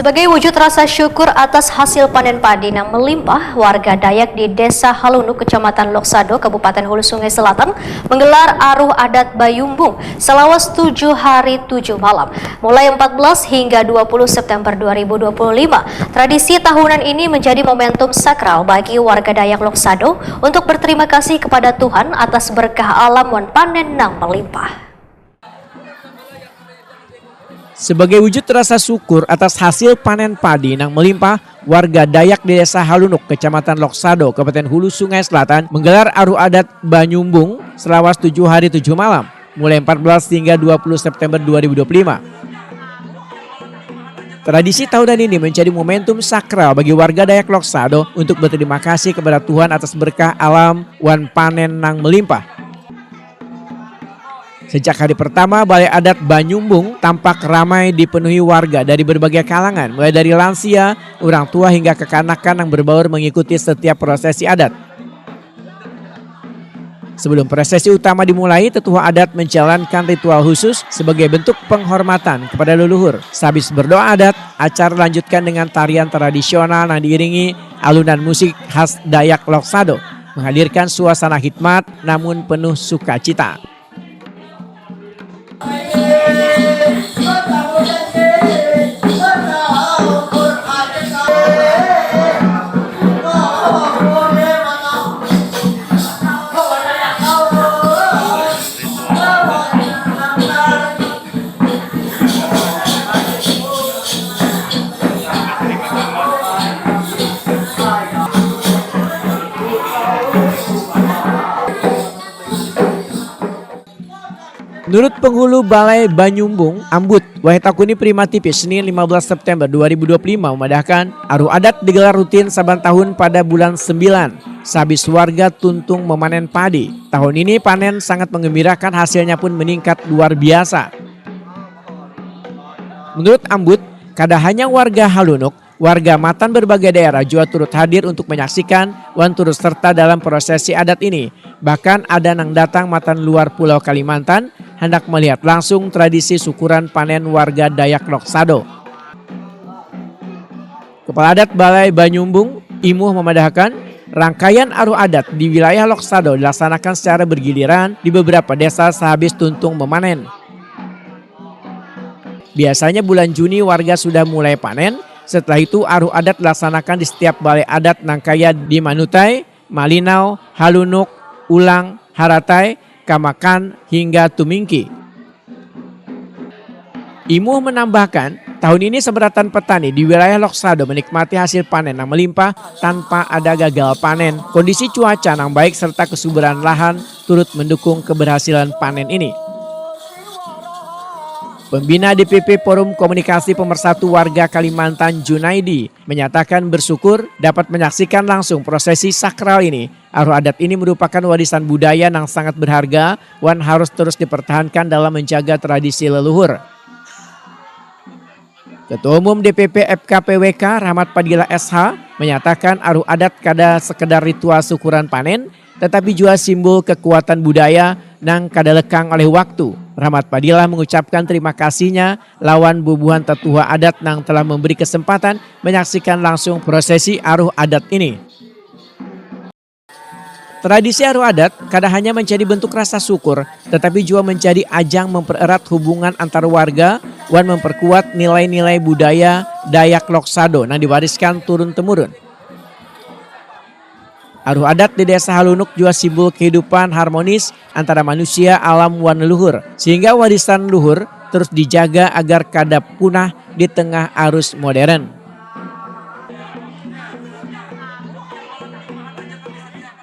Sebagai wujud rasa syukur atas hasil panen padi yang melimpah, warga Dayak di Desa Halunuk, Kecamatan Loksado, Kabupaten Hulu Sungai Selatan menggelar Aruh Adat Bayumbung selawas 7 hari 7 malam, mulai 14 hingga 20 September 2025. Tradisi tahunan ini menjadi momentum sakral bagi warga Dayak Loksado untuk berterima kasih kepada Tuhan atas berkah alam wan panen yang melimpah. Sebagai wujud rasa syukur atas hasil panen padi yang melimpah, warga Dayak di Desa Halunuk, Kecamatan Loksado, Kabupaten Hulu Sungai Selatan menggelar Aruh Adat Bayumbung selawas 7 hari 7 malam, mulai 14 hingga 20 September 2025. Tradisi tahunan ini menjadi momentum sakral bagi warga Dayak Loksado untuk berterima kasih kepada Tuhan atas berkah alam wan panen yang melimpah. Sejak hari pertama, Balai Adat Bayumbung tampak ramai dipenuhi warga dari berbagai kalangan, mulai dari lansia, orang tua hingga kekanakan yang berbaur mengikuti setiap prosesi adat. Sebelum prosesi utama dimulai, tetua adat menjalankan ritual khusus sebagai bentuk penghormatan kepada leluhur. Sehabis berdoa adat, acara lanjutkan dengan tarian tradisional yang diiringi alunan musik khas Dayak Loksado, menghadirkan suasana hikmat namun penuh sukacita. Menurut penghulu Balai Bayumbung, Ambut Wahitakuni Primatipis, Senin 15 September 2025 memadahkan Aruh Adat digelar rutin saban tahun pada bulan 9. Sehabis warga tuntung memanen padi. Tahun ini panen sangat menggembirakan, hasilnya pun meningkat luar biasa. Menurut Ambut, kada hanya warga Halunuk, warga Matan berbagai daerah juga turut hadir untuk menyaksikan wan turut serta dalam prosesi adat ini. Bahkan ada yang datang Matan luar Pulau Kalimantan hendak melihat langsung tradisi syukuran panen warga Dayak Loksado. Kepala Adat Balai Bayumbung, Imuh memadahkan rangkaian Aruh Adat di wilayah Loksado dilaksanakan secara bergiliran di beberapa desa sehabis tuntung memanen. Biasanya bulan Juni warga sudah mulai panen. Setelah itu Aruh Adat dilaksanakan di setiap balai adat Nangkaya di Manutai, Malinau, Halunuk, Ulang, Haratai, Kamakan hingga Tumingki. Imuh menambahkan, tahun ini seberatan petani di wilayah Loksado menikmati hasil panen yang melimpah tanpa ada gagal panen. Kondisi cuaca yang baik serta kesuburan lahan turut mendukung keberhasilan panen ini. Pembina DPP Forum Komunikasi Pemersatu Warga Kalimantan Junaidi menyatakan bersyukur dapat menyaksikan langsung prosesi sakral ini. Aruh Adat ini merupakan warisan budaya yang sangat berharga wan harus terus dipertahankan dalam menjaga tradisi leluhur. Ketua Umum DPP FKPWK Rahmat Padilla SH menyatakan Aruh Adat kada sekedar ritual syukuran panen, tetapi juga simbol kekuatan budaya nang kada lekang oleh waktu. Rahmat Padilla mengucapkan terima kasihnya lawan bubuhan tetua adat nang telah memberi kesempatan menyaksikan langsung prosesi Aruh Adat ini. Tradisi Aruh Adat kada hanya menjadi bentuk rasa syukur, tetapi juga menjadi ajang mempererat hubungan antar warga wan memperkuat nilai-nilai budaya Dayak Loksado yang diwariskan turun-temurun. Aruh Adat di Desa Halunuk juga simbol kehidupan harmonis antara manusia, alam, wan leluhur. Sehingga warisan leluhur terus dijaga agar kada punah di tengah arus modern.